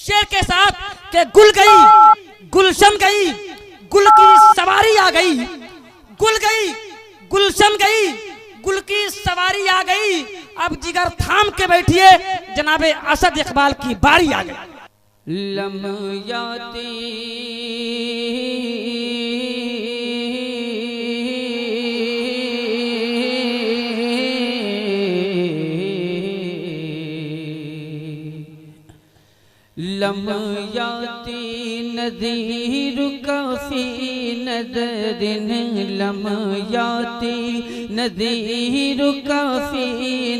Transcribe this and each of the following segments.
शेर के साथ के गुल गई गुलशन गई, गुल की सवारी आ गई, गुल गई गुलशन गई, गुल की सवारी आ गई। अब जिगर थाम के बैठिए, जनाबे असद इकबाल की बारी आ गई। लम्याती लम्याती नज़ीर काफ़ी नज़रिन, लम्याती नज़ीर काफ़ी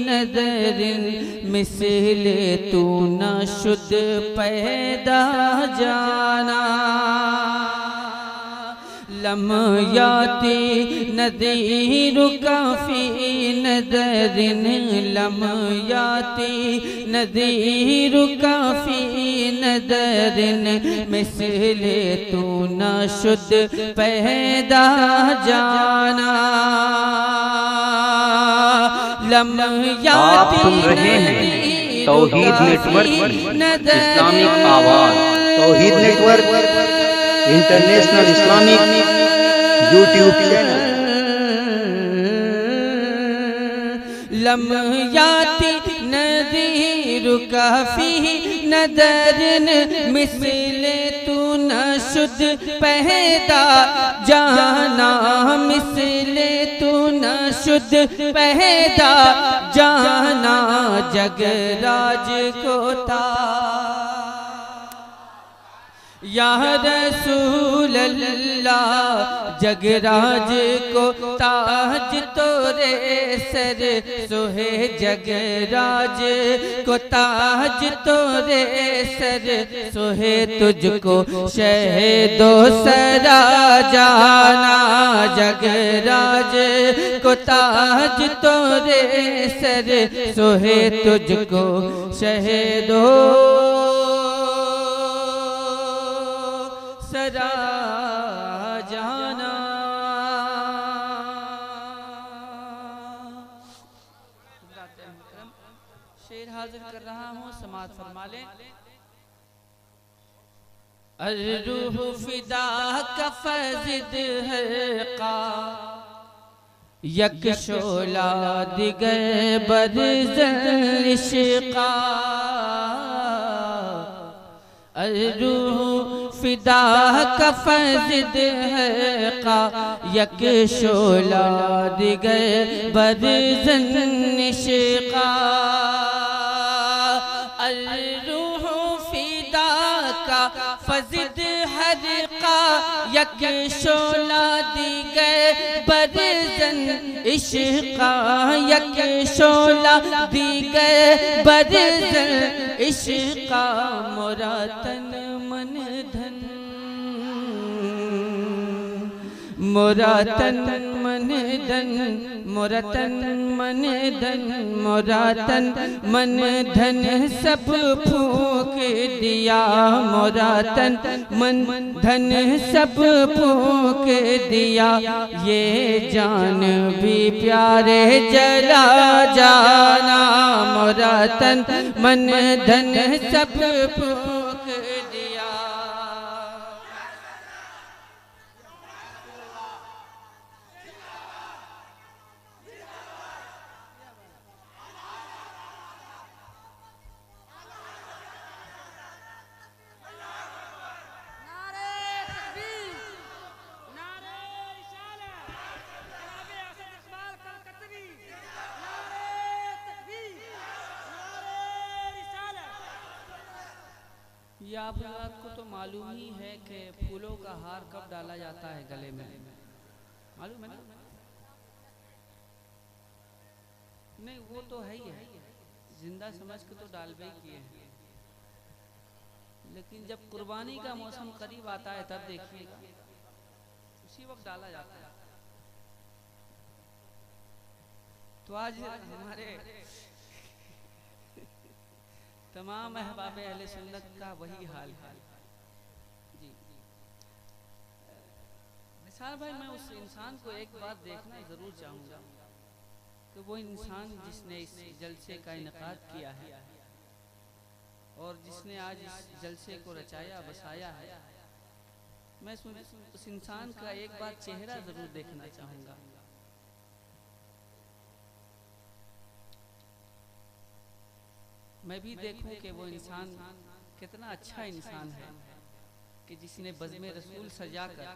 नज़रिन, मिसले तू न शुद्ध पैदा जाना। लम्याती नज़ीर काफ़ी नज़रिन, लम्याती नज़ीर काफ़ी नज़रिन, मिसले तू न शुद्ध पैदा जाना। आप सुन रहे हैं तौहीद network Islamic Awaz, Tauheed network international Islamic YouTube channel. लम्याती नज़ीर काफ़ी नज़रिन, मिसले तू न शुद्ध पैदा जाना, मिसले तू न शुद्ध पैदा जाना। जगराज को या रसूल अल्लाह, जगराज को ताज तोरे सर सोहे, जगराज को ताज तोरे सर सोहे, तुझको शहदो सरा जाना। जगराज को ताज तोरे सर सोहे, तुझको शहदो सरा जाना। शेर हाजिर कर रहा हूँ, समाअत फरमा लें। अर्रूह फिदा का फज़िद हल्का, यक शोला दिगर बरज़ल इश्क़ा। अर्रूह फिदा का फज़िद हल्का, यक शोला दिगर बरज़ल इश्क़ा। अर्रूह फिदा का फज़िद हल्का, यक शोला दिगर बरज़ल इश्क़ा, यक शोला दिगर बरज़ल इश्क़ा। मोरा तन मन धन, मोरा तन मन धन, मोरा तन मन धन, मोरा तन मन धन सब फूंक दिया। मोरा तन मन धन सब फूंक दिया, ये जान भी प्यारे जला जाना। मोरा तन मन धन सब फूंक दिया। ये आप लोग को तो मालूम ही है कि फूलों का हार कब डाला जाता है गले में, मालूम है ना? नहीं वो तो है ही है, जिंदा समझ के तो डालबे ही किए हैं, लेकिन जब कुर्बानी का मौसम करीब आता है तब देखिएगा उसी वक्त डाला जाता है। तो आज हमारे तमाम अहबाब अहले सुन्नत का वही हाल है जी। निसार भाई, मैं उस इंसान को एक बात देखना ज़रूर चाहूँगा कि वो इंसान जिसने इस जलसे का इनेकाद किया है और जिसने आज इस जलसे को रचाया बसाया है, मैं उस इंसान का एक बार चेहरा जरूर देखना चाहूंगा। मैं भी देखूं कि वो इंसान कितना अच्छा इंसान है कि जिसने बज़्म रसूल सजाकर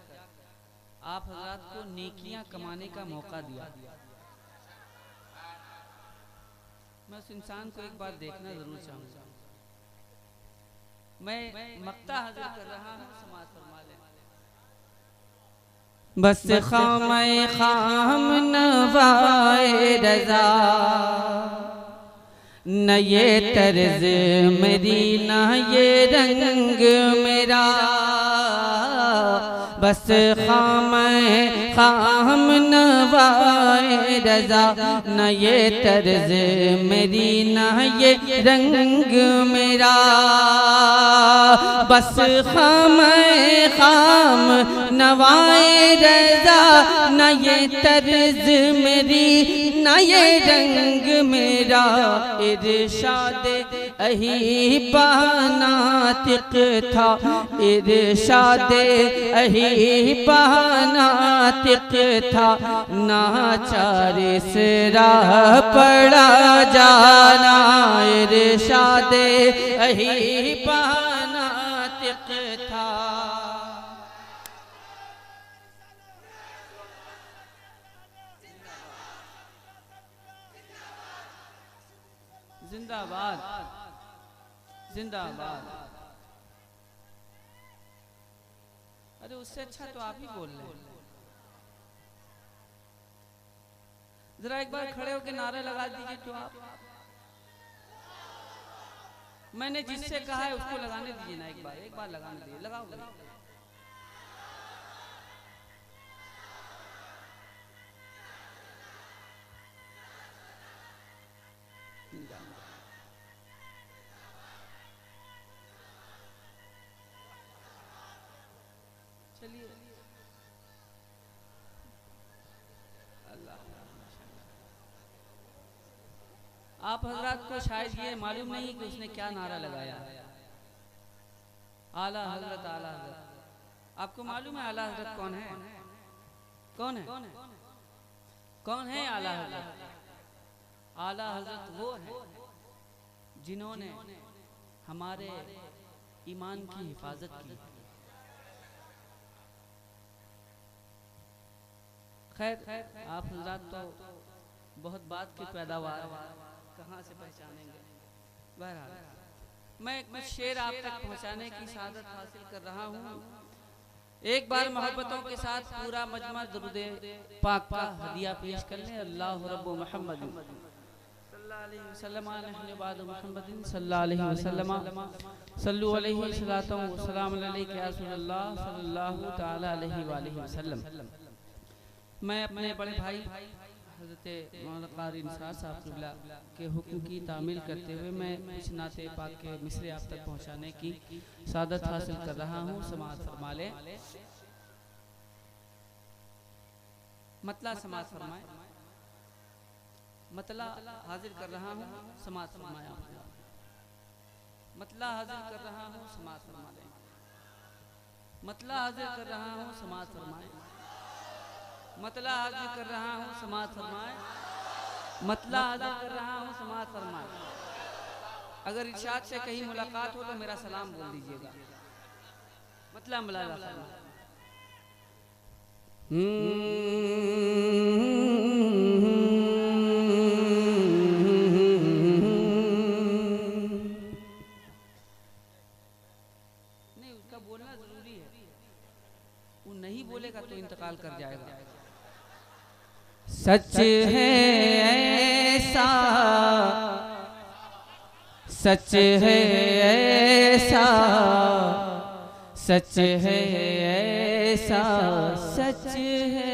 आप हज़रात को नेकियां कमाने का मौका दिया। मैं उस इंसान को एक बार देखना जरूर चाहूंगा। मैं मक्ता हाजिर कर रहा हूँ, समाज फरमा लें। बस खामे खाम नवाए रज़ा, न ये तर्ज मेरी न ये रंग मेरा। बस खामे खाम नवाए रज़ा, न ये तर्ज मेरी न ये रंग मेरा। बस खामे खाम नवाए रज़ा, न ये तर्ज मेरी न ये रंग मेरा। इरशाद अही नातिक था, इरशाद अही नातिक था। नाचार से राह पड़ा जाना, इरशाद अही नातिक था। जिंदाबाद जिंदाबाद। अरे उससे अच्छा तो आप ही बोल रहे हैं। जरा एक बार खड़े होकर नारा लगा दीजिए तो आप। मैंने जिससे कहा है उसको लगाने दीजिए ना, एक बार लगाने दीजिए। लगाओ चलिए। अल्लाह, आप हजरात को शायद ये मालूम नहीं कि उसने क्या नारा लगाया। आला हजरत, आला हजरत। आपको मालूम है आला हजरत कौन है? कौन है? कौन है आला हजरत? आला हजरत वो है जिन्होंने हमारे ईमान की हिफाजत की। खैर आप हजरात तो बहुत बात की पैदावार कहाँ से पहचानेंगे। बहरहाल मैं कुछ शेर आप तक पहुँचाने की सआदत हासिल कर रहा हूँ। एक बार मोहब्बतों के साथ पूरा मजमा दुरूद पाक का हदिया पेश कर लें। अल्लाह रब्बु मुहम्मद सल्लल्लाहु अलैहि वसल्लम अलैहि मुहम्मदिन सल्लल्लाहु अलैहि वसल्लम सल्लु अलैहि सलातो व सलाम अलैका या रसूलल्लाह सल्लल्लाहु तआला अलैहि व आलिहि वसल्लम। मैं अपने बड़े भाई हज़रत मौलाना क़ारी निसार साहब के हुक्म की तामील करते हुए मैं कुछ नाते पाक के मिसरे आप तक पहुँचाने की सादत हासिल कर रहा हूँ। समाज फरमा लें। मतला समाज फरमाए। मतला हाजिर कर रहा हूँ, समाज फरमाया। मतला हाजिर कर रहा हूँ, समाज फरमा लें। मतला हाजिर कर रहा हूँ, समाज फरमाए। मतला हाजिर कर रहा हूँ, समाज फरमाए। मतला हाजिर कर रहा हूँ, समाज फरमाए। अगर इरशाद से कहीं मुलाकात हो तो मेरा सलाम बोल दीजिएगा। मतला मलाला फरमाए। नहीं, उसका बोलना जरूरी है। वो नहीं बोलेगा तो इंतकाल कर जाएगा। सच है ऐसा, सच है ऐसा, सच है ऐसा, सच है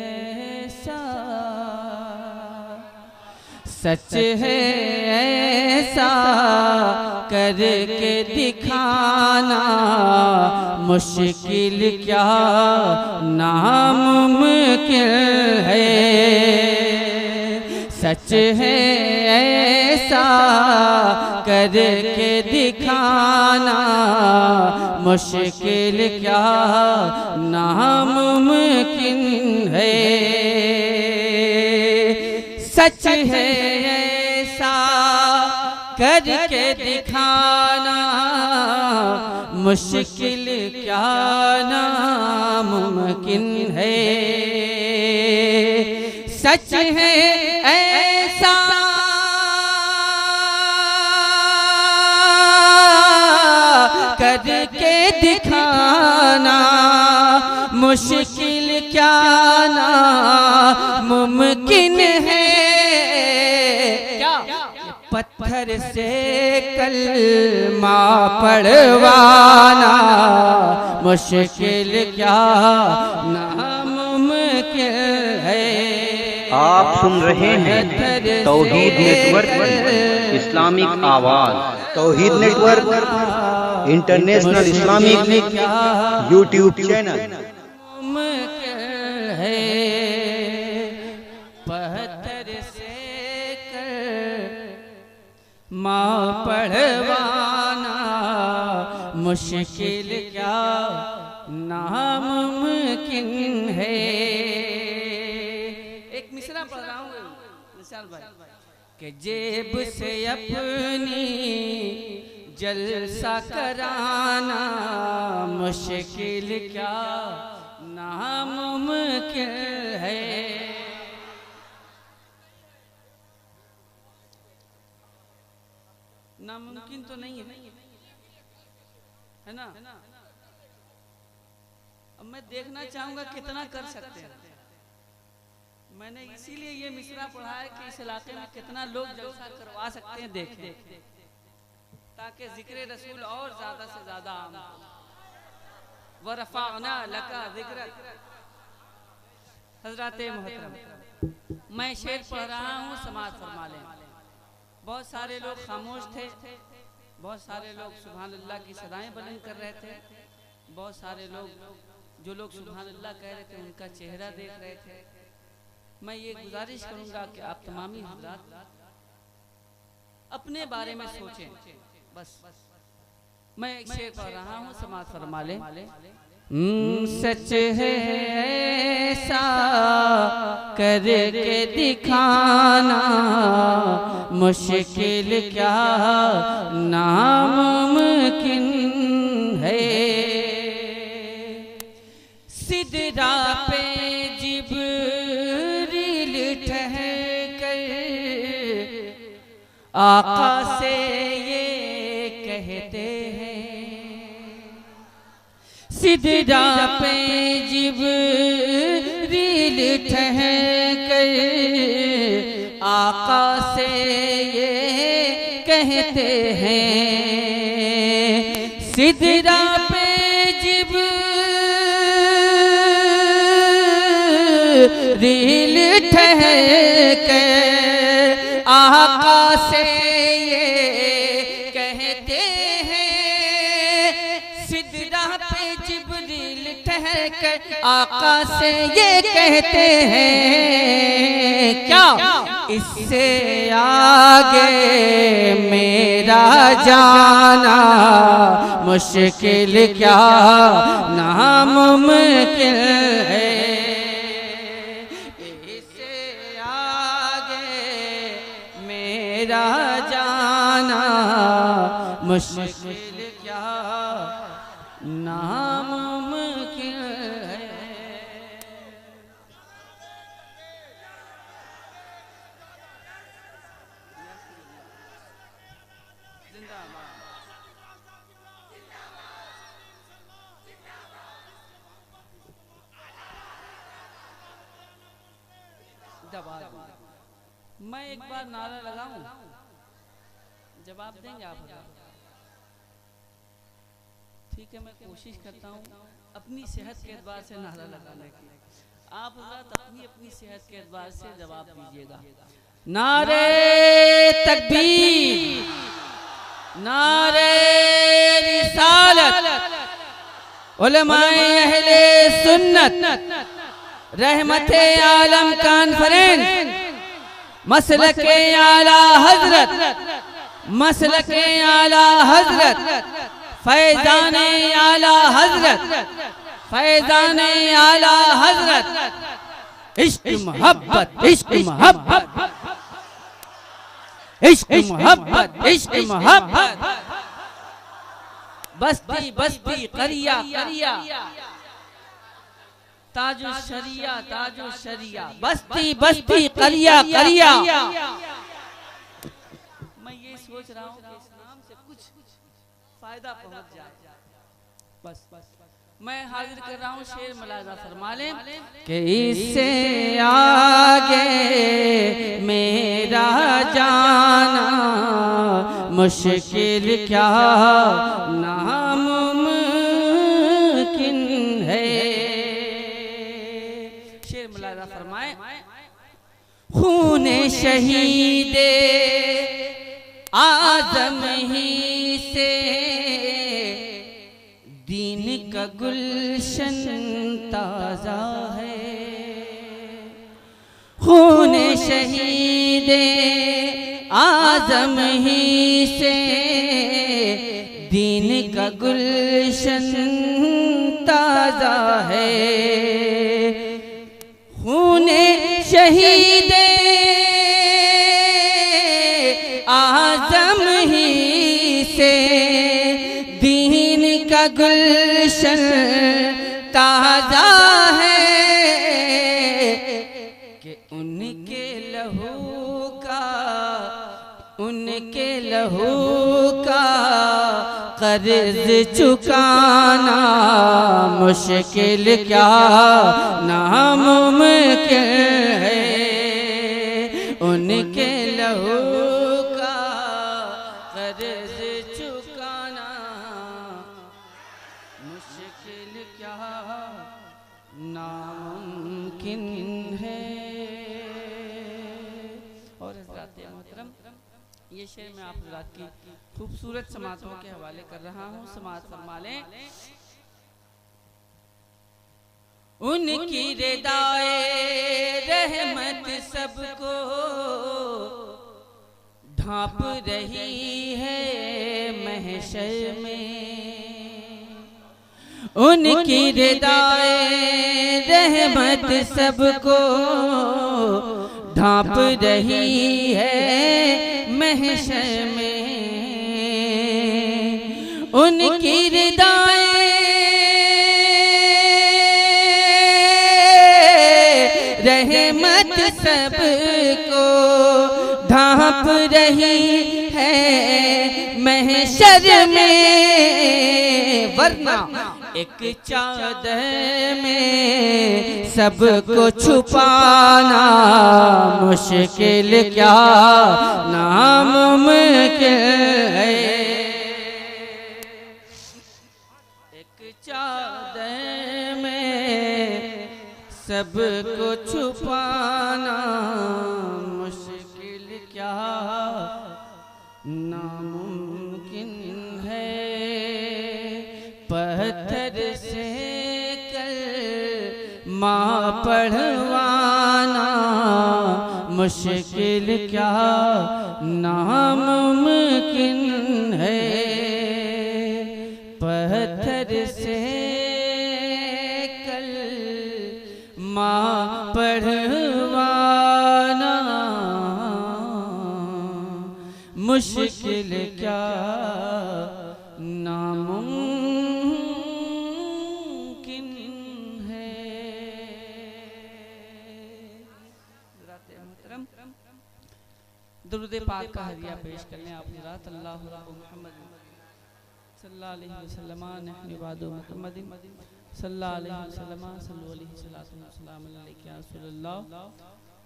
ऐसा, सच है ऐसा करके दिखाना मुश्किल क्या नामुमकिन है। सच है ऐसा करके दिखाना मुश्किल क्या नामुमकिन है। सच है ऐसा करके दिखाना मुश्किल क्या नामुमकिन है। सच है ऐसा करके दिखाना मुश्किल क्या नामुमकिन है। क्या पत्थर से कलमा पढ़वाना मुश्किल क्या नामुमकिन है। आप सुन रहे हैं तौहीद network Islamic Awaz. Tauheed network international Islamic YouTube channel. है पत्थर से कलमा पढ़वाना मुश्किल क्या नामुमकिन है। एक मिसरा पढ़ रहा हूँ विशाल भाई कि जेब से अपनी जलसा कराना मुश्किल क्या नामुमकिन है। नामुमकिन तो नहीं है ना। अब मैं देखना चाहूंगा कितना कर सकते हैं। मैंने इसीलिए ये मिसरा पढ़ा है कि इस इलाके में कितना लोग जलसा करवा सकते हैं देखें, ताकि जिक्र रसूल और ज्यादा से ज्यादा आम हो। वरफ़अना लका ज़िक्रक। हज़रात मोहतरम, मैं शेर पढ़ रहा हूँ, समाअत फरमा लें। बहुत सारे लोग खामोश थे, बहुत सारे लोग सुभान अल्लाह की सदाएं बुलंद कर रहे थे, बहुत सारे लोग जो लोग सुभान अल्लाह कह रहे थे उनका चेहरा देख रहे थे। मैं ये गुजारिश करूंगा कि आप तमामी हज़रात अपने बारे में सोचें। बस मैं एक शेर पढ़ रहा हूँ, समाअत फरमा लें। सच है ऐसा करके दिखाना मुश्किल क्या नामुमकिन है। सिदरा पे जिब्रील ठहकर आका से ये कहते हैं। सिदरा पे जिब्रील ठहकर आका से ये कहते हैं। सिदरा पे जिब्रील ठहकर आका से ये कहते हैं। सिदरा पे जिब्रील ठहकर आका से ये कहते हैं। क्या इससे आगे मेरा जाना मुश्किल क्या नामुमकिन है। इससे आगे मेरा जाना मुश्किल क्या नामुमकिन है। मैं एक बार नारा लगाऊं, जवाब देंगे आप? ठीक है, मैं कोशिश करता हूं अपनी सेहत के एतबार से नारा लगाने की। आप अपनी अपनी सेहत के एतबार से जवाब दीजिएगा। नारे तकबीर, नारे रिसालत, उलमाए अहले सुन्नत, रहमते आलम कॉन्फ्रेंस, मसलके आला हजरत, मसलके आला हजरत, फैजाने आला हजरत, फैजाने आला हजरत। इश्क मोहब्बत, इश्क मोहब्बत, इश्क मोहब्बत, इश्क मोहब्बत। बस्ती बस्ती करिया करिया, ताजु शरिया ताजु शरिया, बस्ती बस्ती करिया करिया। मैं ये सोच रहा हूँ कि इस नाम से कुछ फायदा पहुंच जाए। बस मैं हाजिर कर रहा हूँ शेर मुलाजा फरमा लें कि इससे आगे मेरा जाना मुश्किल क्या नामुमकिन है। शेर मुलाजा फरमाए। खूने शहीदे आज़म ही से दीन का गुलशन ताज़ा है। खूने शहीदे आज़म ही से दीन का गुलशन ताज़ा है। खूने शहीदे आज़म ही से दीन का गुलशन ताज़ा है कि उनके लहू का कर्ज चुकाना मुश्किल क्या नामुमकिन है। उनके लहू का कर्ज चुकाना मुश्किल क्या नामुमकिन है। और हज़रात मोहतरम, ये शेर मैं आप हज़रात की खूबसूरत समातों के हवाले कर रहा हूँ। समात फरमा लें। उनकी रिदाए रहमत सबको ढांप रही है महशर में। उनकी रिदाए रहमत सबको ढांप रही है महशर में। उनकी रिदाए रहमत सबको ढांप रही है महशर में। वरना एक चादर में सबको छुपाना मुश्किल क्या नामुमकिन है। एक चादर में सबको छुपाना मुश्किल क्या नामुमकिन है। पत्थर से कलमा पढ़वाना मुश्किल क्या नामुमकिन है। पत्थर से कलमा पढ़वाना मुश्किल क्या नामुमकिन है। दुरूद पाक का हदिया पेश कर लें आप हज़रात। अल्लाहु मुहम्मद सल्लल्लाहु अलैहि वसल्लम नहनु इबादु मुहम्मदिन सल्लल्लाहु अलैहि वसल्लम सल्लु अलैहि सल्लल्लाहु अलैहि या रसूलल्लाह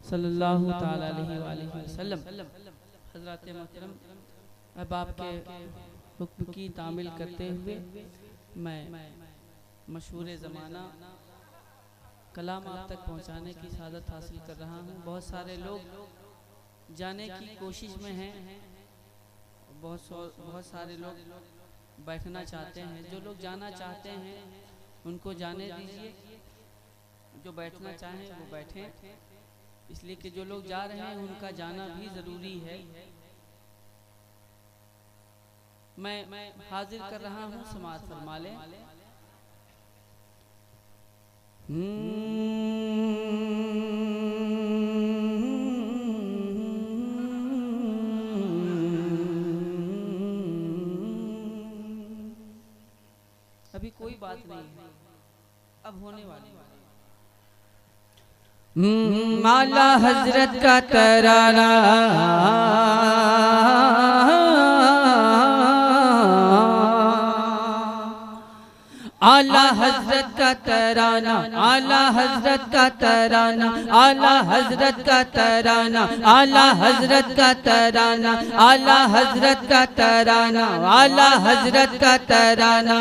सल्लल्लाहु तआला अलैहि वसल्लम। हज़रात मोहतरम, अब आपके हुक्म की तामील करते हुए मैं मशहूर ज़माना कलाम आप तक पहुँचाने की सादत हासिल कर रहा हूँ। बहुत सारे लोग जाने की कोशिश में हैं, बहुत सारे लोग बैठना चाहते हैं। जो लोग जाना चाहते हैं उनको जाने दीजिए, जो बैठना चाहें वो बैठें। इसलिए कि जो लोग जा रहे हैं उनका जाना भी जरूरी है। मैं हाजिर कर रहा हूँ, समाअत फरमा लें। अभी कोई बात नहीं है, अब होने वाली। आला हजरत का तराना, आला हजरत का तराना, आला हजरत का तराना, आला हजरत का तराना, आला हजरत का तराना, आला हजरत का तराना, आला हजरत का तराना,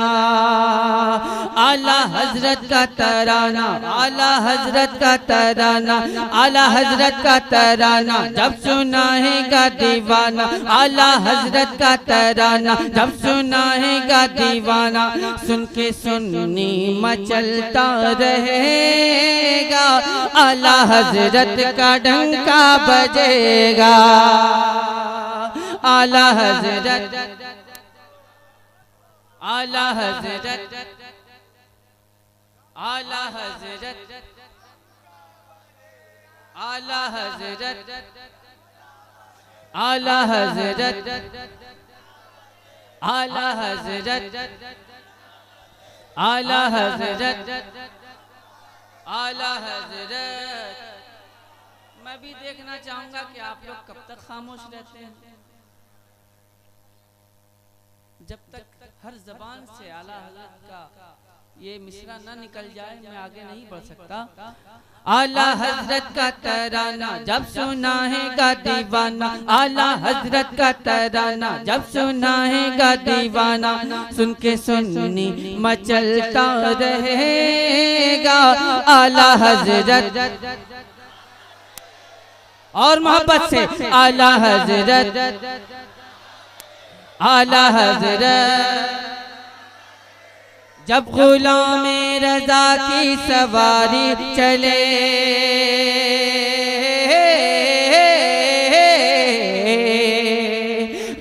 आला हजरत का तराना, आला हजरत का तराना, आला हजरत का तराना जब सुनाएगा दीवाना, आला हजरत का तराना जब सुनाएगा दीवाना, सुन के सुन्नी मचलता रहेगा, आला हजरत का डंका बजेगा, आला हजरत, आला हजरत, आला हजरत, आला हजरत, आला हजरत, आला हजरत, आला हजरत, आला हजरत। मैं भी देखना चाहूंगा कि आप लोग कब तक खामोश रहते हैं। जब तक हर जबान से आला हजरत का ये मिसरा न निकल जाए मैं आगे नहीं बढ़ सकता। आला हजरत का तराना जब सुनाएगा दीवाना, आला हजरत का तराना जब सुनाएगा दीवाना, सुन के सुन्नी मचलता रहेगा, आला हजरत, और मोहब्बत से आला हजरत, आला हजरत। जब गुलाम रज़ा की सवारी चले,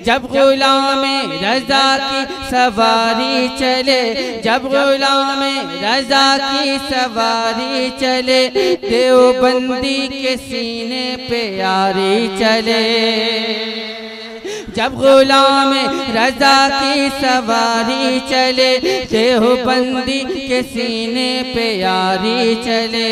जब गुलाम रज़ा की सवारी चले, जब गुलाम रज़ा की सवारी चले, देवबंदी के सीने पे यारी चले, जब गुलाम रज़ा की सवारी चले, देवबंदी के सीने पे यारी चले,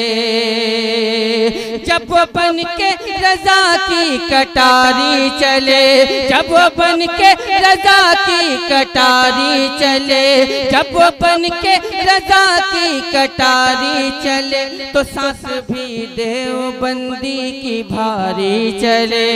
जब वो बन के रज़ा की कटारी चले, जब वो बन के रज़ा की कटारी चले, जब वो बन के रज़ा की कटारी चले, तो सांस भी देवबंदी की भारी चले,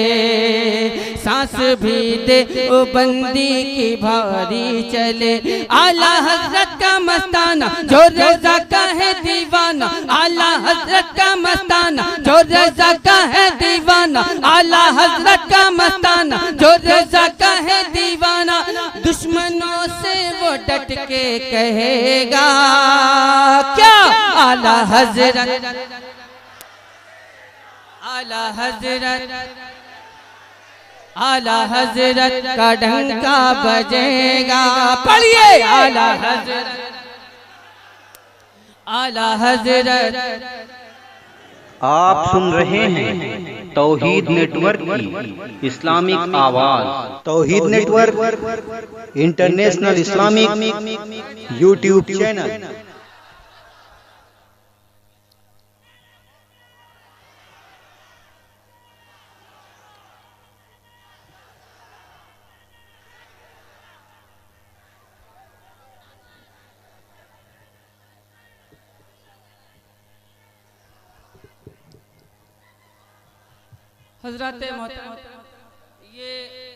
सांस भी देवबंदी की भारी चले। आला हजरत का मस्ताना जो रज़ा का है दीवाना, आला हजरत का मस्ताना जो रज़ा का है दीवाना, आला हजरत का मस्ताना जो रज़ा का है दीवाना, दुश्मनों से वो डट के कहेगा क्या, आला हजरत, आला हजरत, आला हजरत का डंका बजेगा। पढ़िए आला हजरत, आला हजरत। आप सुन रहे हैं तौहीद नेटवर्क की Islamic Awaz. Tauheed network international Islamic YouTube channel. हजरत मोहतरम, ये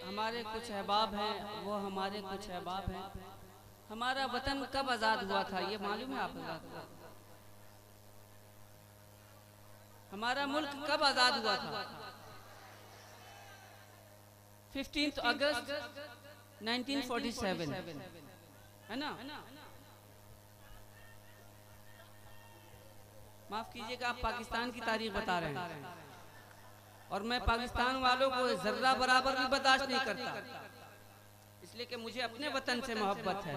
हमारे कुछ अहबाब हैं, वो हमारे कुछ अहबाब हैं। हमारा वतन कब आज़ाद हुआ था ये मालूम है आप लोगों? हमारा मुल्क कब आज़ाद हुआ था? 15 अगस्त 1947, है ना? माफ कीजिएगा, आप पाकिस्तान की तारीख बता रहे हैं। और मैं पाकिस्तान वालों को जर्रा बराबर भी बर्दाश्त नहीं करता, इसलिए कि मुझे अपने वतन से मोहब्बत है।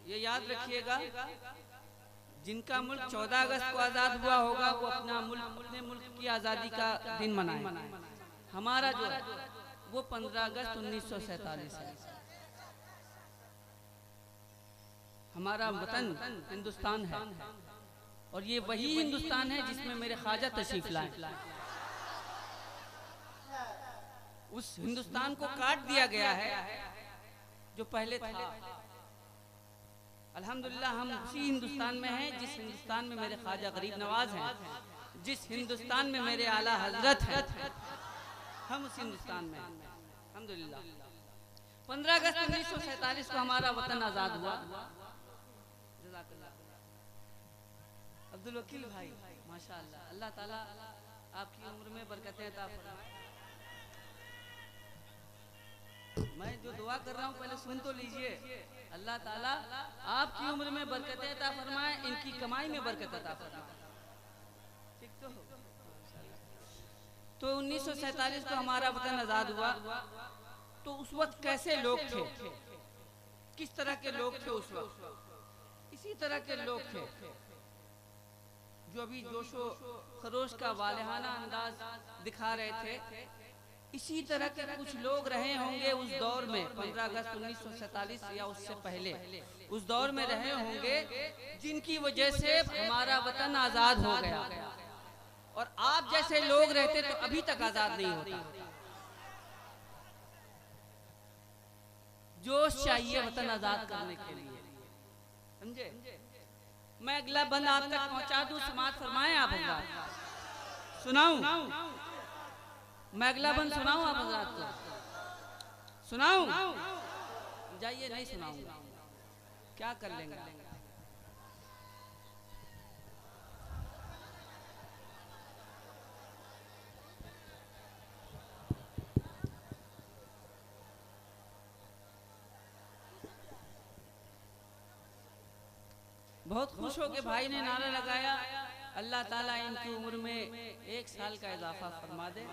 ये याद रखिएगा, जिनका मुल्क 14 अगस्त को आज़ाद हुआ होगा वो अपना मुल्क, अपने मुल्क की आज़ादी का दिन मनाए। हमारा जो है वो 15 अगस्त 1947 है। हमारा वतन हिंदुस्तान है और ये वही हिंदुस्तान है जिसमें मेरे ख्वाजा तशरीफ लाए। उस हिंदुस्तान को काट दिया गया है जो पहले था। अल्हम्दुलिल्लाह हम उसी हिंदुस्तान में हैं जिस हिंदुस्तान में मेरे ख्वाजा गरीब नवाज हैं, जिस हिंदुस्तान में मेरे आला हजरत हैं, हम उस हिंदुस्तान में हैं अल्हम्दुलिल्लाह। 15 अगस्त 1947 को हमारा वतन आज़ाद हुआ। अब्दुल वकील भाई माशाअल्लाह, अल्लाह ताला आपकी उम्र में बरकतें अता फरमाए। मैं जो दुआ कर रहा हूँ पहले सुन तो लीजिए। अल्लाह ताला आपकी उम्र में बरकतें अता फरमाए, इनकी कमाई में बरकत अता फरमाए। ठीक तो 1947 को हमारा वतन आज़ाद हुआ। तो उस वक्त कैसे लोग थे, किस तरह के लोग थे उस वक्त? इसी तरह के लोग थे जो अभी जोशो खरोश का वालिहाना अंदाज दिखा रहे थे। इसी तरह के कुछ लोग रहे होंगे उस दौर में, 15 अगस्त 1947 या उससे पहले उस दौर में रहे होंगे जिनकी वजह से हमारा वतन आज़ाद हो गया। और आप जैसे लोग रहते तो अभी तक आज़ाद नहीं होता। जोश चाहिए वतन आज़ाद करने के लिए, समझे? मैं अगला बंद आप तक पहुंचा दूं, समाज फरमाएं आप हज़रात। सुनाऊं? मैं अगला बंद सुनाऊं आप हज़रात को? सुनाऊं? जाइए, नहीं सुनाऊंगा, क्या कर लेंगे? बहुत खुश हो के भाई ने नारा लगाया, अल्लाह ताला इनकी उम्र में 1 साल का इजाफा फरमा दे।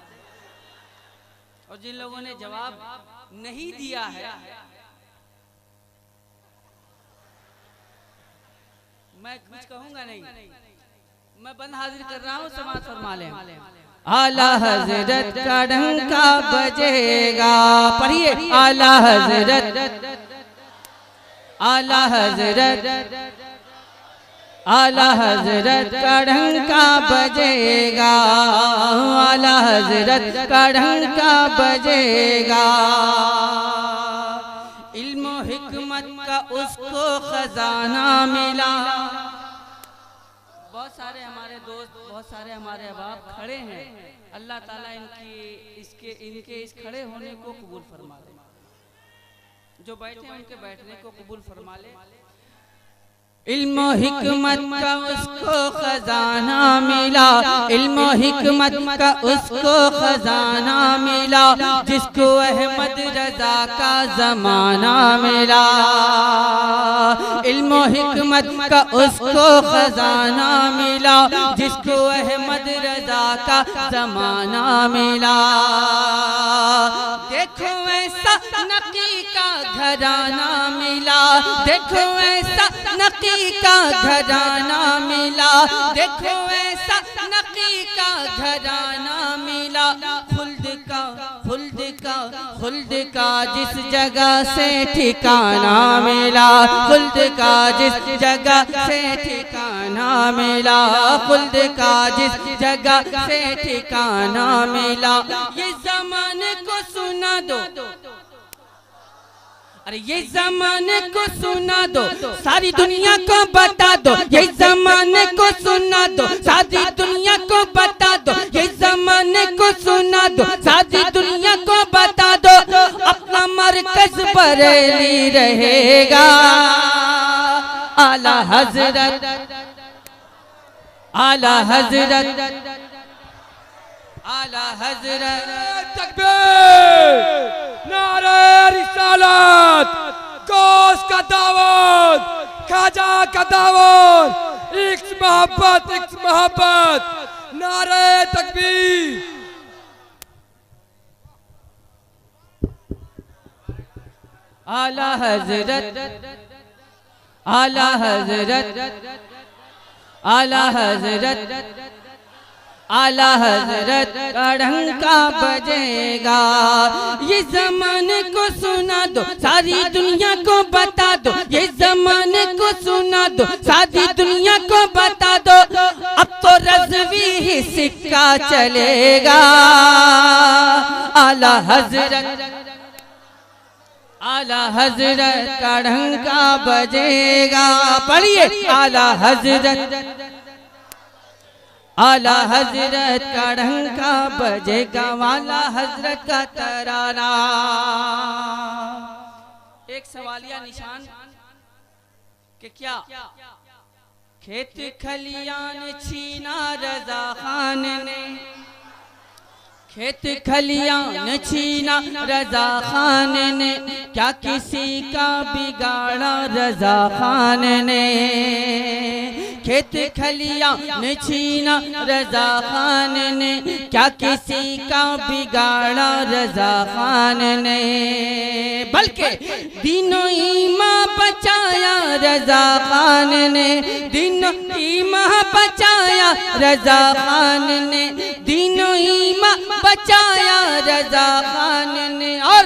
और जिन लोगों ने जवाब नहीं दिया है, मैं कुछ कहूंगा नहीं, मैं बंद हाजिर कर रहा हूँ, समाज फरमा लें। आला हजरत का डंका बजेगा, पढ़िए। आला हजरत, आला हजरत, आला हजरत का डंका बजेगा, आला हजरत का डंका बजेगा। इल्म हिकमत का उसको खजाना मिला। बहुत सारे हमारे दोस्त, बहुत सारे हमारे अहबाब खड़े हैं। अल्लाह ताला इनके इस खड़े होने को कबूल फरमा ले। जो बैठे हैं उनके बैठने को कबूल फरमा ले। इल्म हिकमत का उसको खजाना मिला, इल्म हिकमत का उसको खजाना मिला, जिसको अहमद रजा का जमाना मिला। इल्म हिकमत का उसको खजाना मिला, जिसको अहमद रजा का जमाना मिला। देखो ऐसा नकी का घराना मिला, देखो ऐसा नकी का घराना मिला, देखो ऐसा नकी का घराना मिला। खुल्द का, खुल्द का, खुल्द का जिस जगह से ठिकाना मिला, खुल्द का जिस जगह से ठिकाना मिला, खुल्द का जिस जगह से ठिकाना मिला। ये ज़माने को सुना दो, अरे ये ज़माने को सुना दो, सारी दुनिया को बता दो। ये ज़माने को सुना दो, सारी दुनिया को बता दो। ये ज़माने को सुना दो, सारी दुनिया को बता दो। अपना मरकज बरेली रहेगा। आला हजरत, आला हजरत, आला हजरत। तकबीर, नारे रिसालत, गौस का दावत, खाजा का दावत, इक्स मोहब्बत, नारे तकबीर। आला हजरत, आला हजरत, आला हजरत, आला हजरत का डंका बजेगा। ये ज़माने को सुना दो, सारी दुनिया को बता दो। ये ज़माने को सुना दो, सारी दुनिया को बता दो। अब तो रज़वी ही सिक्का चलेगा। आला हजरत, आला हजरत का डंका बजेगा। पढ़िए आला हजरत, आला हजरत का डंका बजेगा। वाला हजरत का तराना। एक सवालिया निशान कि क्या खेत खलियान छीना रजा खान ने, खेत खलियान छीना रजा खान ने, क्या किसी का बिगाड़ा रजा खान ने। खेत खलियान छीना रजा खान ने, क्या किसी का बिगाड़ा रजा खान ने। बल्कि दीनों ईमान बचाया रजा खान ने, दीनों ईमान बचाया रजा खान ने, दीनों ईमान बचाया रजा खान ने। और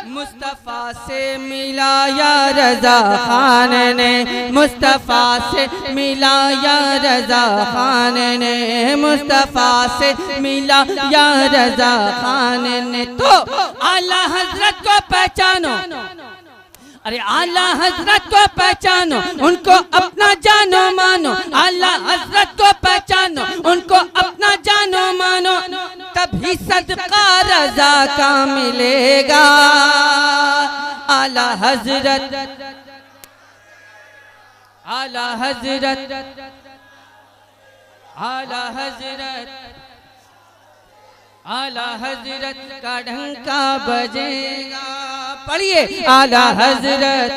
मुस्तफा से मिलाया रजा खान ने, मुस्तफा से मिलाया रजा खान ने, मुस्तफा से मिलाया रजा खान ने। तो आला हजरत को पहचानो, अरे आला हजरत को पहचानो, उनको अपना जानो मानो। आला हजरत को पहचानो, उनको अपना जानो मानो। तभी सदका रजा का मिलेगा। आला हजरत, आला हजरत, आला हजरत, आला हजरत का डंका बजेगा। पढ़िए आला हजरत,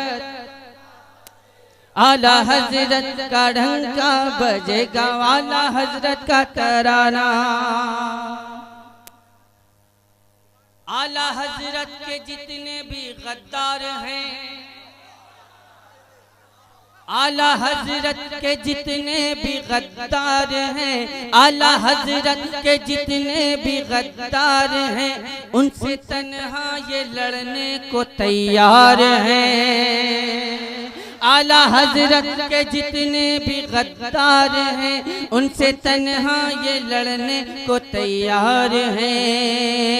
आला हजरत का डंका बजेगा। आला हजरत का तराना। आला हजरत के जितने भी गद्दार हैं, आला हजरत के जितने भी गद्दार हैं, आला हजरत के जितने भी गद्दार हैं, उनसे तन्हा ये लड़ने को तैयार हैं। आला हजरत के जितने भी गद्दार हैं, उनसे तन्हा ये लड़ने को तैयार हैं।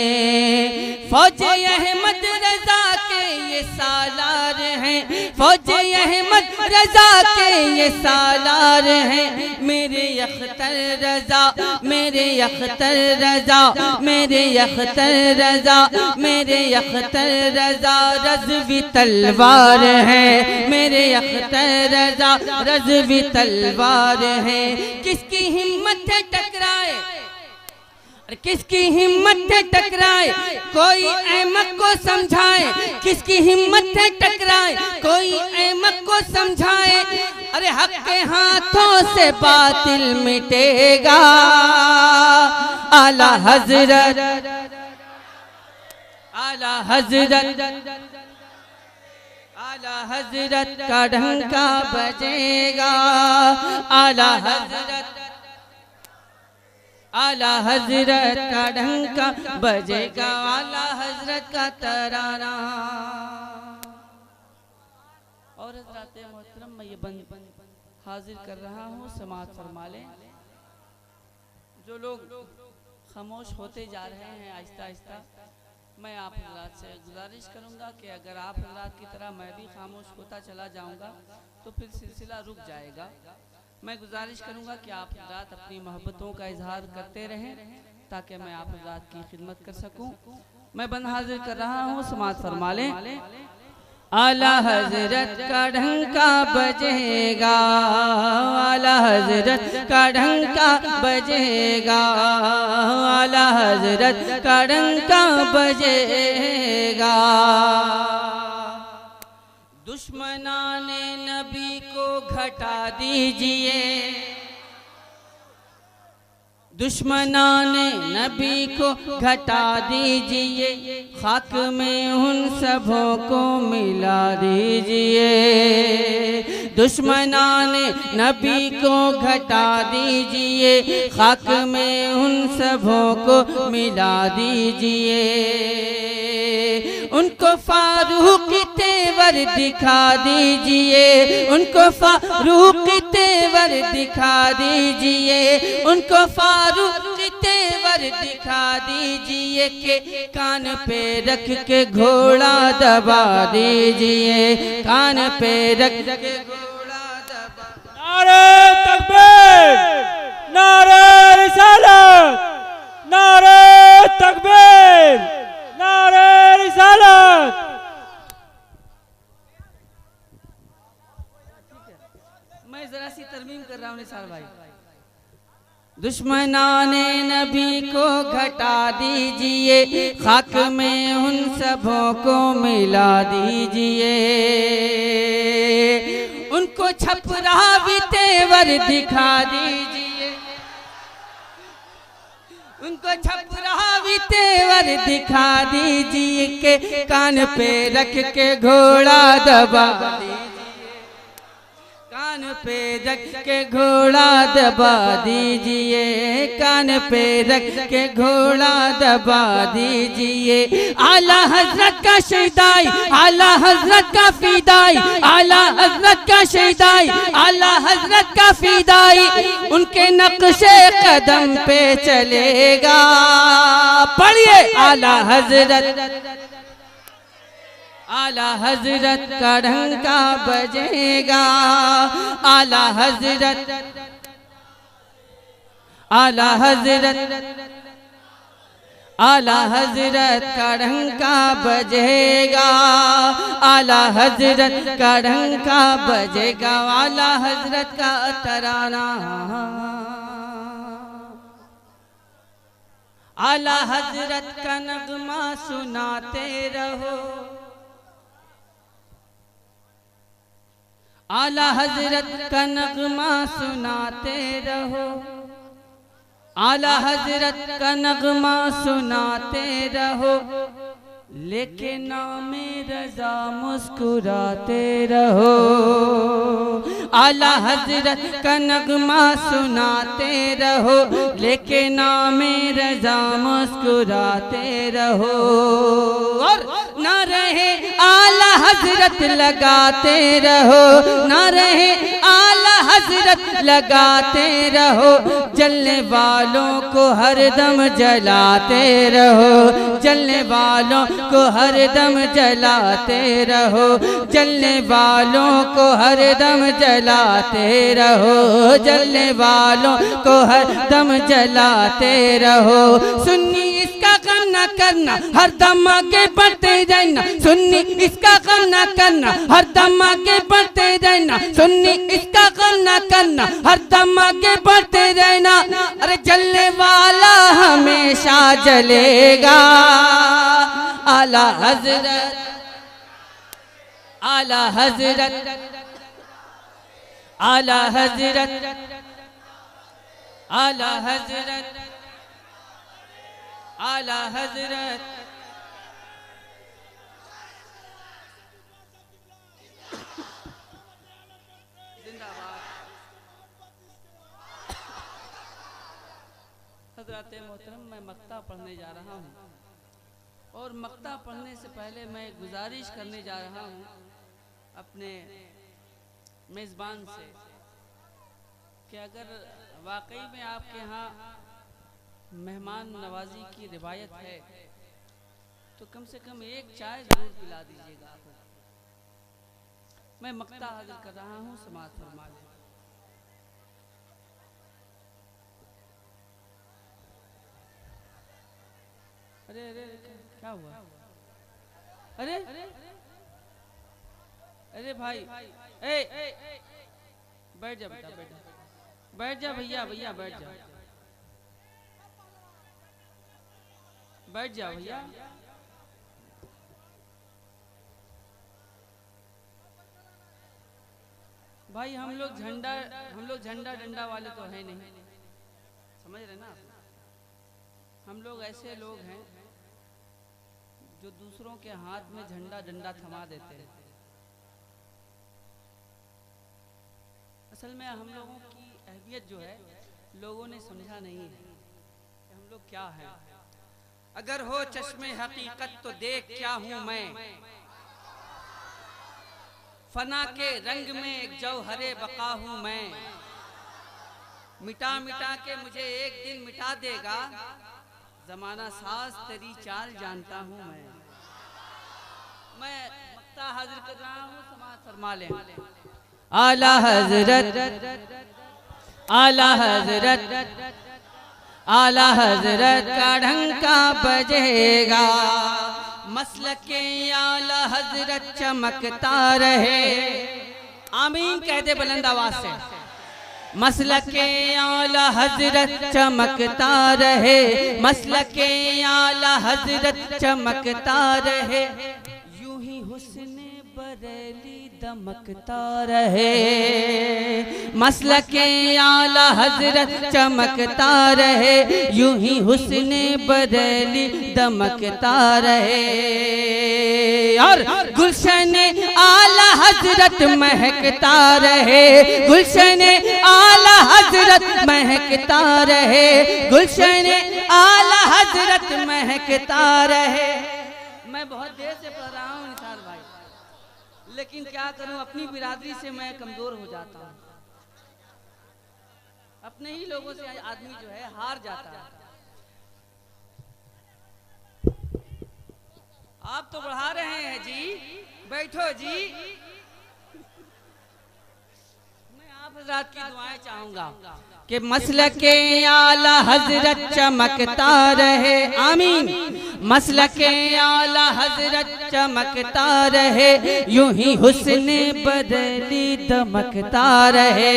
फौज अहमद रजा के ये सालार हैं, फौज अहमद रजा के ये सालार हैं। मेरे अख्तर रजा, मेरे अख्तर रजा, मेरे अख्तर रजा, मेरे अख्तर रजा रज़वी तलवार है। मेरे अख्तर रजा रज़वी तलवार है। किसकी हिम्मत है टकराए, किसकी हिम्मत है टकराए, कोई अहमक को समझाए। किसकी हिम्मत है टकराए, कोई अहमक को समझाए। अरे हक के हाथों से बातिल मिटेगा। आला हजरत, आला हजरत, आला हजरत का डंका बजेगा। आला हजरत, आला हजरत का डंका बजेगा। आला हजरत का तराना। और हज़रात मोहतरम मैं ये बंद हाजिर कर रहा हूँ, समाअत फरमा लें। जो लोग खामोश होते जा रहे हैं आहिस्ता आहिस्ता, मैं आप हज़रात से गुजारिश करूँगा कि अगर आप हज़रात की तरह मैं भी खामोश होता चला जाऊँगा तो फिर सिलसिला रुक जाएगा। मैं गुजारिश करूँगा कि आप हज़रात अपनी मोहब्बतों का इजहार करते रहें ताकि मैं आप हज़रात की खिदमत कर सकूँ। मैं बंद हाजिर कर रहा हूँ, समाअत फरमा लें। आला हजरत का डंका बजेगा, आला हजरत का डंका बजेगा, आला हजरत का डंका बजेगा। दुश्मनाने नबी को घटा दीजिए, दुश्मनाने नबी को घटा दीजिए, खाक में उन सबों को मिला दीजिए। दुश्मनाने नबी को घटा दीजिए, खाक में उन सबों को मिला दीजिए। उनको फारूक तेवर दिखा दीजिए, उनको फारूक तेवर दिखा दीजिए, उनको फारूक तेवर दिखा दीजिए के कान पे रख के घोड़ा दबा दीजिए, कान पे रख के घोड़ा दबा। नारे तकबीर, नारे रिसालत, नारे तकबीर, नारे रिसालत। मैं जरा सी तरमीम कर रहा हूँ निसार भाई। दुश्मनाने नबी को घटा दीजिए, खाक में उन सबों को मिला दीजिए। उनको छपरा भी तेवर दिखा दीजिए, उनको छपरा भी तेवर दिखा दीजिए के कान पे रख के घोड़ा दबा दीजिए, कान पे रख के घोड़ा दबा दीजिए, कान पे रख के घोड़ा दबा दीजिए। आला हजरत का शहीदाई, आला हजरत का फिदाई, आला हजरत का शहीदाई, आला हजरत का फिदाई, उनके नक्शे कदम पे चलेगा। पढ़िए आला हजरत, आला हजरत का डंका बजेगा, आला हजरत, आला हजरत, आला हजरत का डंका बजेगा, आला हजरत का डंका बजेगा। आला हजरत का तराना, आला हजरत का नगमा सुनाते रहो, आला हजरत का नगमा सुनाते रहो, आला हजरत का नगमा सुनाते रहो, लेके नामे रजा मुस्कुराते रहो। आला हजरत का नगमा सुनाते रहो, लेके नामे रजा मुस्कुराते रहो। और ना रहे आला हजरत लगाते रहो, ना रहे आला हजरत लगाते रहो, जलने वालों को हरदम जलाते रहो, जलने वालों को हरदम जलाते रहो, जलने वालों को हरदम जलाते रहो, जलने वालों को हरदम जलाते रहो। सुन्नी इसका गम न करना, हरदम आगे बढ़ते रहना, सुन्नी इसका गम न करना, हरदम आगे बढ़ते रहना, सुन्नी इसका गम न करना, हरदम आगे बढ़ते रहना। अरे जलने वाला हमेशा जलेगा। आला हजरत, आला हजरत, आला हजरत, आला हजरत, आला हजरत। हजरत मोहतरम, मैं मक्ता पढ़ने जा रहा हूँ, और मक्ता पढ़ने से पहले मैं गुजारिश करने जा रहा हूँ अपने मेज़बान से कि अगर वाकई में आपके यहाँ मेहमान नवाजी की रिवायत है तो कम से कम एक चाय जरूर पिला दीजिएगा। मैं मक्ता हाजिर कर रहा हूँ, समाअत फरमा लें। अरे अरे क्या हुआ? अरे अरे भाई, बैठ जा बेटा, बैठ जा, बैठ जा भैया, भैया बैठ जा, बैठ जा भैया। भाई हम लोग झंडा डंडा वाले तो है नहीं, समझ रहे ना आप? हम लोग ऐसे लोग हैं जो दूसरों के हाथ में झंडा डंडा थमा देते हैं। असल में हम लोगों की अहमियत जो है लोगों ने समझा नहीं है कि हम लोग क्या हैं। अगर हो चश्मे हकीकत तो देख क्या हूं मैं, फना के रंग में एक जौहरे बका हूं मैं। मिटा मिटा के मुझे एक दिन मिटा देगा, जमाना साज तेरी चाल जानता हूं मैं मक्ता हाजिर कर रहा हूं, समाज फरमा लें। आला हजरत, आला हजरत, आला हजरत का ढंका बजेगा, मसलके आला हजरत चमकता रहे। आमीन कह दे बुलंद आवाज से। मसलके आला हजरत चमकता रहे, मसलके आला हजरत चमकता रहे, यूं ही हुस्ने बरेली दमकता रहे। मसलके आला हजरत चमकता रहे, यूं ही हुस्ने बरेली दमकता रहे। और गुलशन आला हजरत महकता रहे, गुलशन आला हजरत महकता रहे, गुलशन आला हजरत महकता रहे। मैं बहुत देर से पढ़ रहा हूँ निसार भाई, लेकिन क्या करूं, अपनी बिरादरी से मैं कमजोर हो जाता हूं। अपने ही लोगों से आदमी जो है हार जाता है। आप तो बढ़ा रहे हैं जी, बैठो जी। मैं आप हज़रात की दुआएं चाहूंगा कि मसलके आला हजरत चमकता रहे। आमीन। मसलके आला हजरत चमकता रहे, यूं ही हुस्ने बदली दमकता रहे।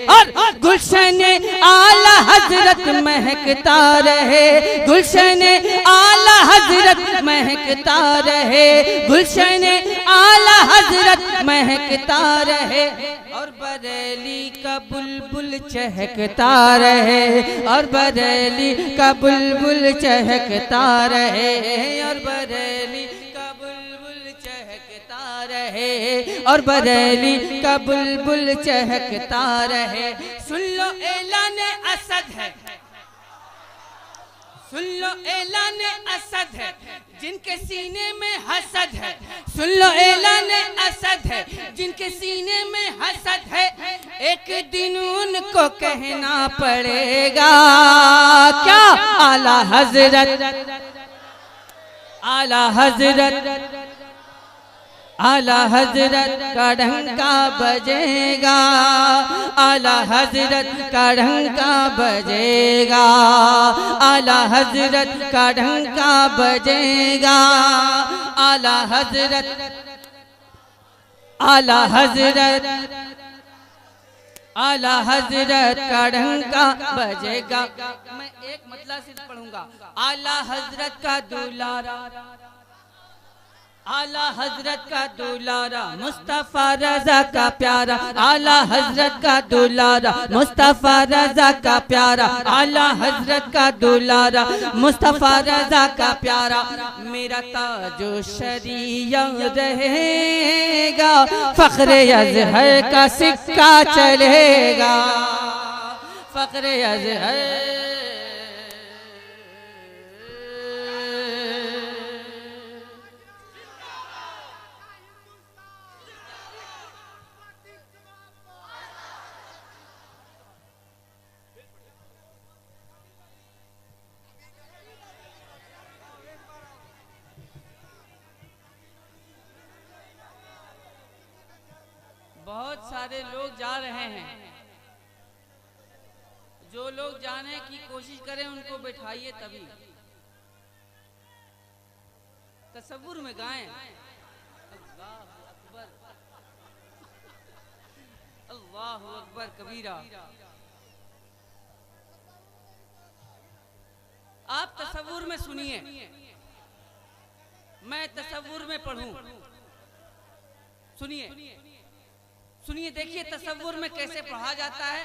और गुलशन आला हजरत महकता रहे, गुलशन आला हजरत महकता रहे, गुलशन आला हजरत महकता रहे। और बरेली का बुलबुल चहकता रहे, और बरेली का बुलबुल चहकता रहे, और बरेली का बुलबुल चहकता रहे, और बरेली का बुलबुल चहकता रहे। सुन लो ऐलान असद है, सुन लो ऐलान असद है, जिनके सीने में हसद है। सुन लो ऐलान असद है, जिनके सीने में हसद है। एक दिन उनको कहना पड़ेगा क्या, आला हजरत, आला हजरत, आला हजरत का ढंका बजेगा, आला हजरत का ढंका बजेगा, आला हजरत का ढंका बजेगा, आला हजरत, आला हजरत, आला हजरत का ढंका बजेगा। मैं एक मतलब सिर्फ पढ़ूंगा। आला हजरत का दुलारा, आला हजरत का दुलारा, मुस्तफा रजा का प्यारा, आला हजरत का दुलारा, मुस्तफा रजा का प्यारा, आला हजरत का दुलारा, मुस्तफा रजा का प्यारा। मेरा ताजो शरिया रहेगा, फख्र अज़हर का सिक्का चलेगा, फख्र अज़हर। बहुत सारे लोग जा रहे हैं, जो लोग जाने की कोशिश करें उनको बैठाइए, तभी तसव्वुर में गाएं। अल्लाहु अकबर, अल्लाहु अकबर कबीरा। आप तसव्वुर में सुनिए, मैं तसव्वुर में पढ़ूं। सुनिए सुनिए, देखिए तसव्वुर में कैसे पढ़ा जाता है।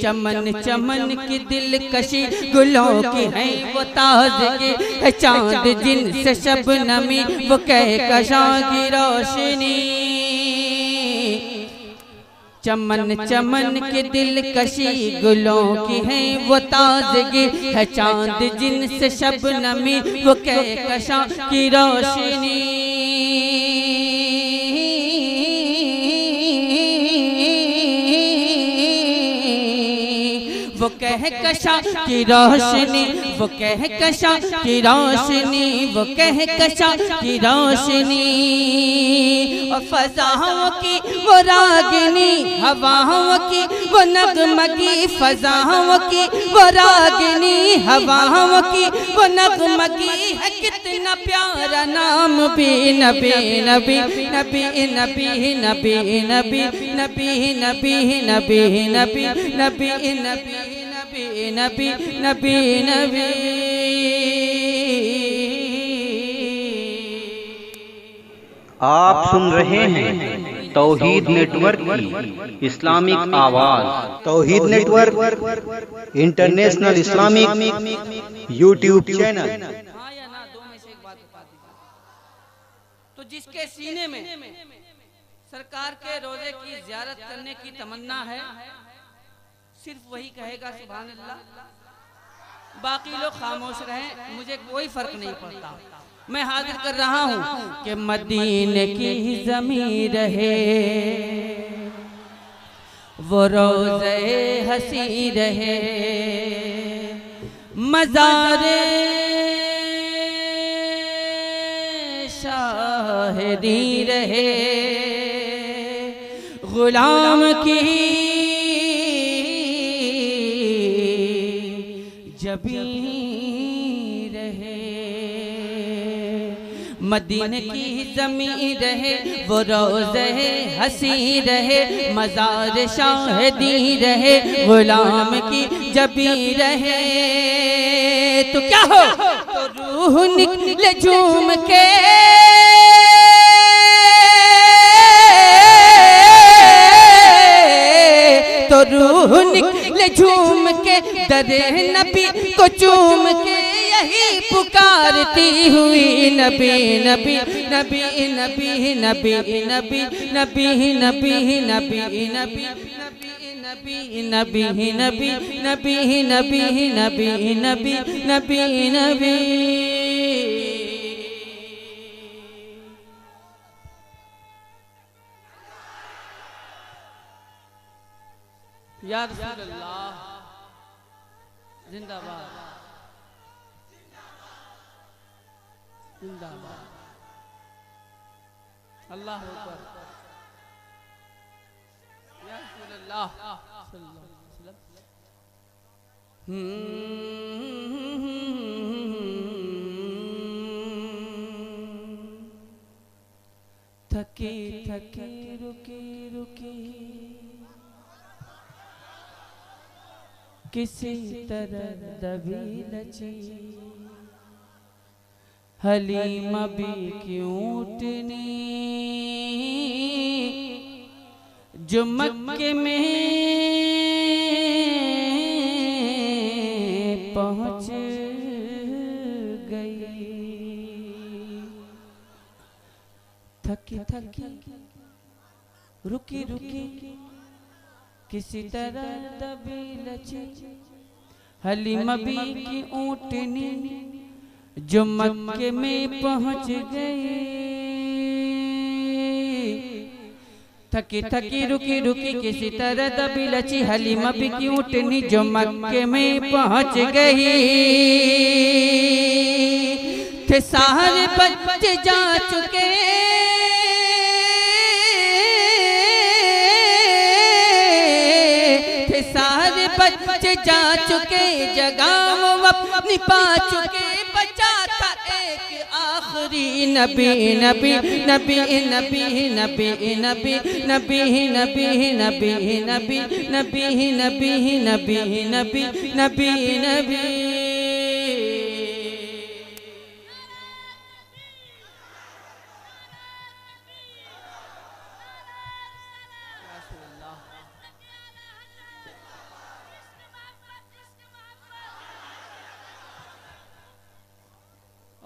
चमन चमन की दिलकशी गुलों की है वो ताज़गी है चांद जिनसे शबनमी वो कहकशां की रोशनी। चमन चमन की दिलकशी गुलों की है वो ताज़गी है चांद जिनसे शबनमी वो कहकशां की रोशनी। वो कहकशां की रोशनी, वो कहकशां की रोशनी, वो कहकशां की रोशनी। और फज़ाओं की वो रागिनी, हवाओं की वो नगमगी, फज़ाओं की वो रागिनी, हवाओं की वो नगमगी है कितना प्यारा नाम भी नबी नबी नबी नबी नबी नबी नबी नबी नबी नबी नबी नबी नबी नबी नबी। आप सुन रहे हैं तौहीद नेटवर्क की Islamic Awaz. Tauheed network international Islamic YouTube channel. हाँ या ना, दो में से एक बात बता दीजिए। तो जिसके सीने में सरकार के रोजे की ज़ियारत करने की तमन्ना है, सिर्फ वही कहेगा सुभान अल्लाह। बाकी लोग खामोश रहें, मुझे कोई फर्क नहीं पड़ता। मैं हाजिर कर रहा हूँ कि मदीने की ज़मीं रहे, वो रोज़े हसी रहे, मज़ारे शाहिदी रहे, गुलाम की जबी रहे। मदीने की ज़मीं रहे, वो रोज़े हसी रहे, मज़ार शाहिदी रहे, गुलाम की जबी रहे। तो क्या हो, तो रूह निकले झूम के, तो रूह निकले झूम के, दरे नबी को चूम के यही पुकारती हुई नबी नबी नबी नबी नबी नबी नबी नबी नबी नबी नबी नबी नबी नबी नबी नबी नबी नबी नबी। या रसूल अल्लाह जिंदाबाद जिंदाबाद, अल्लाह अकबर, या रसूल अल्लाह सल्लल्लाहु अलैहि वसल्लम। थके थके रुके रुके किसी तरह दबी लची, हलीमा भी क्यों उठनी, जो मक्के में पहुंच गई। थकी थकी रुकी रुकी किसी तरह दबी लची, हलीमा भी की ऊँटनी जो मक्के में पहुंच गई। थकी थकी रुकी रुकी किसी तरह दबी लची, हलीमा भी की ऊँटनी जो मक्के में पहुंच गई। थे सारे बच्चे जा चुके, थे सारे बच्चे जा चुके, जगह वो अपनी पा चुके, बचा था एक आखिरी नबी नबी नबी नबी नबी नबी नबी नबी नबी नबी नबी नबी नबी नबी नबी नबी।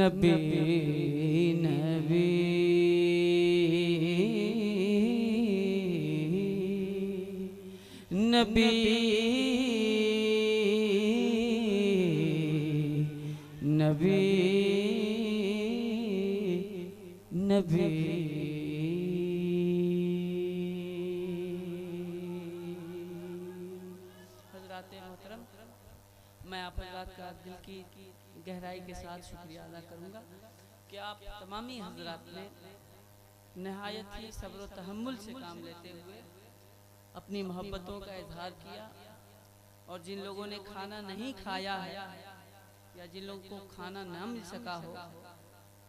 नबी नबी नबी नबी नबी। हज़रात मोहतरम, मैं आप हज़रात का दिल की गहराई के साथ शुक्रिया अदा करूँगा कि आप तमामी हज़रात ने नहायत ही सब्र व तहम्मुल से काम लेते हुए अपनी मोहब्बतों का इजहार किया। और जिन लोगों ने खाना नहीं खाया है या जिन लोगों को खाना ना मिल सका हो,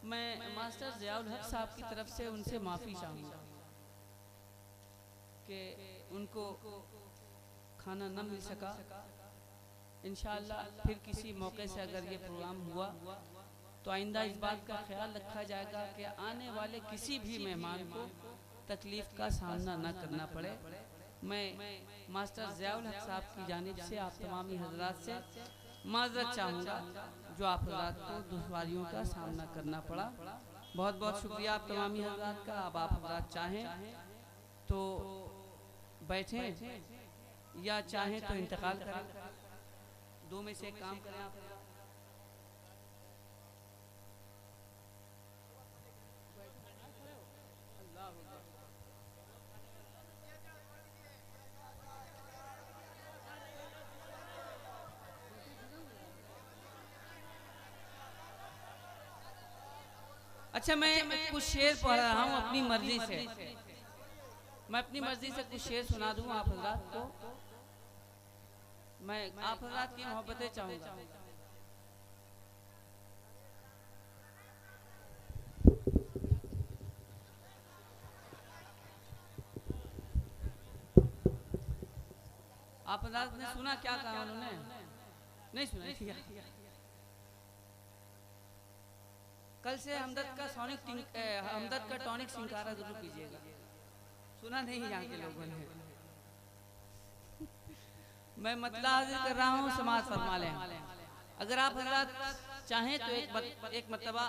मैं मास्टर ज़ियाउल हक साहब की तरफ से उनसे माफ़ी चाहूँगा कि उनको खाना न मिल सका। इंशाअल्लाह फिर किसी मौके से अगर ये प्रोग्राम हुआ तो आइंदा इस बात का ख्याल रखा जाएगा कि आने वाले किसी भी मेहमान को तकलीफ़ का सामना न करना पड़े। मैं मास्टर ज़ियाउल हक साहब की जानिब से आप तमामी हज़रात से माज़रत चाहूँगा जो आप हज़रात को दुश्वारियों का सामना करना पड़ा। बहुत बहुत शुक्रिया आप तमामी हज़रात का। अब आप हज़रात चाहें तो बैठें या चाहें तो इंतकाल करें, दो में से एक काम करें आप। अच्छा, मैं कुछ शेर पढ़ रहा हूँ अपनी मर्जी से। मैं अपनी मर्जी से कुछ शेर सुना दूँ आप हज़रात को। मैं आप हज़रात की मोहब्बतें चाहूँगा। आप हज़रात ने सुना क्या कहा उन्होंने? नहीं सुना। कल से हमदर्द का टॉनिक सिंकारा जरूर कीजिएगा। सुना नहीं यहाँ के लोगों ने। मैं मतला हाजिर कर रहा हूँ, समाज फरमा लें। अगर आप हज़रात चाहें तो एक मरतबा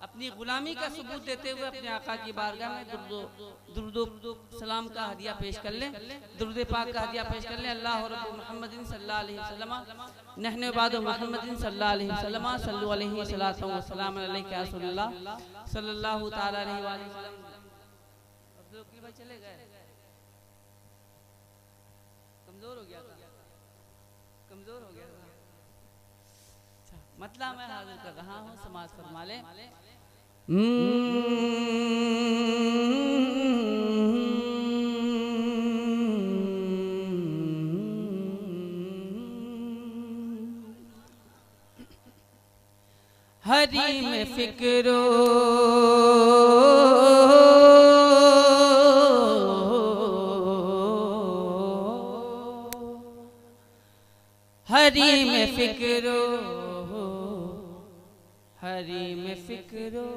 अपनी गुलामी का सबूत देते हुए अपने आका की बारगाह में दुरूद सलाम का हदिया पेश कर लें, दुरूद पाक का हदिया पेश कर लें। अल्लाह रब्बु मुहम्मदिन सल्लल्लाहु अलैहि वसल्लम नहनु बादु मुहम्मदिन सल्लल्लाहु अलैहि वसल्लम सल्लु अलैहि सलातु व सलाम अलैका या रसूलल्लाह सल्लल्लाहु तआला अलैहि वसल्लम। अब्दुल भाई चले गए, कमजोर हो गया था, कमजोर हो गया था। मतलब मैं हाजिर कर रहा हूँ, समाज फरमा ले। हरी में फिक्रो हरी में फिक्रो हरी में फिक्रो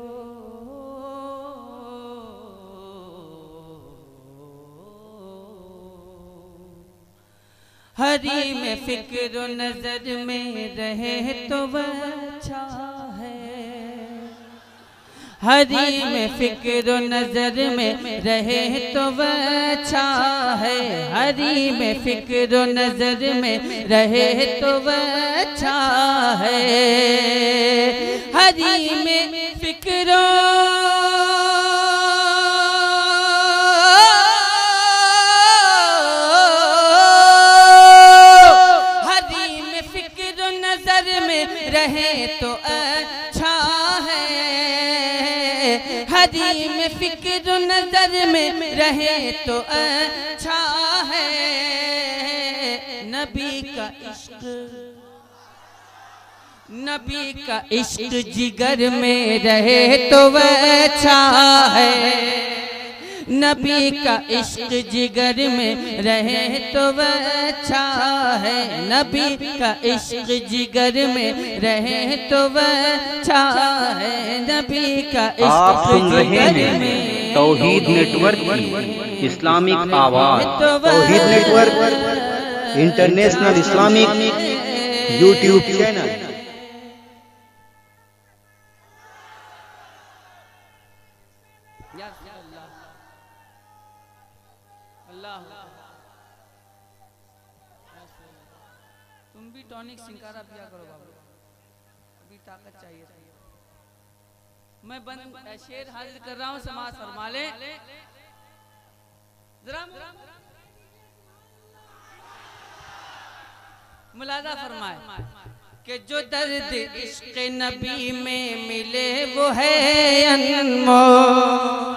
हरी में फिक्रो नजर में रहे तो वह अच्छा है। हरी में फिक्रो नजर में रहे तो वह अच्छा है। हरी में फिक्रो नजर में रहे तो वह अच्छा है। हरी में फिक्रो हरी में फिक्रो नजर में रहे तो अच्छा है। हरी में फिक्र नजर में रहे तो अच्छा है। नबी का इश्क जिगर में रहे तो वह अच्छा है। नबी का इश्क जिगर में रहे तो वह अच्छा है। नबी का इश्क जिगर में रहे तो वह अच्छा है। नबी का आप इश्क सुन रहे जिगर में हैं तौहीद नेटवर्क की Islamic Awaz. Tauheed network international Islamic YouTube channel. तुम भी टॉनिक सिंकारा पिया करो बाबू, अभी ताकत चाहिए। मैं शेर हाजिर कर रहा हूँ, समाज फरमा ले जरा, मुलाजा फरमाए कि जो दर्द इश्क़ नबी में मिले वो है अनमोल,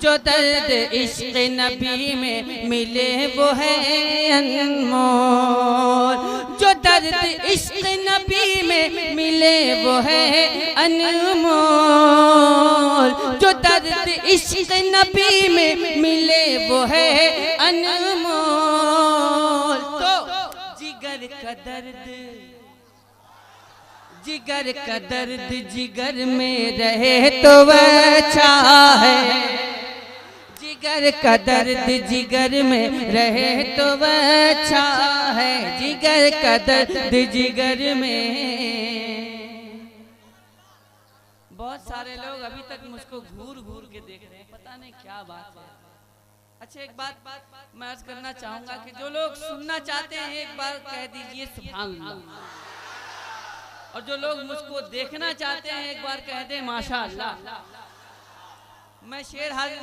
जो दर्द इश्क़ नबी में मिले वो है अनमोल, जो दर्द इश्क़ नबी में मिले वो है अनमोल, जो दर्द इश्क़ नबी में मिले वो है अनमोल। तो जिगर का दर्द, जिगर का दर्द जिगर में रहे तो अच्छा है, जिगर का दर्द जिगर में रहे तो अच्छा है, जिगर का दर्द जिगर में। बहुत सारे लोग अभी तक मुझको घूर घूर के देख रहे हैं, पता नहीं क्या बात है। अच्छा, एक बात मैं अर्ज करना चाहूंगा कि जो लोग सुनना चाहते हैं एक बार कह दीजिए सुभान अल्लाह, और जो लोग मुझको देखना चाहते हैं एक बार कह दे माशा अल्लाह। मैं शेर हाजिर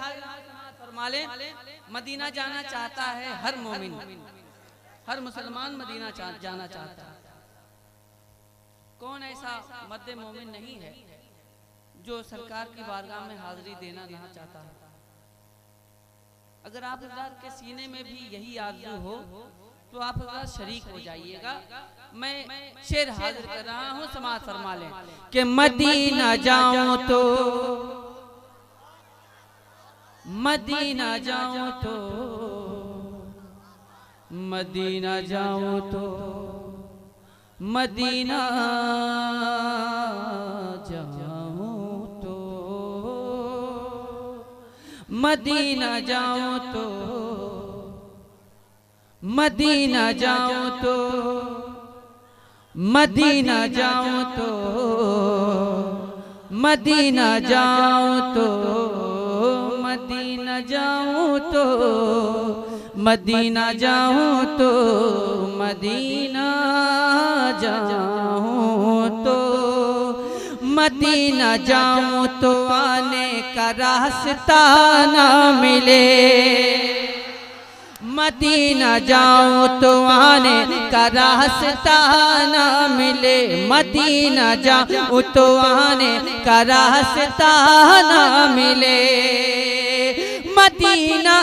फरमा ले, मदीना जाना चाहता है हर मोमिन, हर मुसलमान मदीना जाना चाहता है। कौन ऐसा मद्दे मोमिन नहीं है जो सरकार की बारगाह में हाजिरी देना नहीं चाहता है? अगर आप हज़रात के सीने में भी यही आरज़ू हो तो आप हज़रात शरीक हो जाइएगा। मैं शेर हाजिर कर रहा हूँ, समाज फरमा लें कि मदीना जाऊं तो, मदीना जाऊं तो, मदीना जाऊं तो, मदीना जाऊं तो, मदीना जाऊं तो, मदीना जाऊं तो, मदीना जाऊं तो, मदीना जाऊं तो, मदीना जाऊं तो, मदीना जाऊं तो, मदीना जाऊं तो, मदीना जाऊं तो आने का रास्ता ना मिले, मदीना जाऊं तो आने का रास्ता ना मिले, मदीना जाऊं तो आने का रास्ता ना मिले, मदीना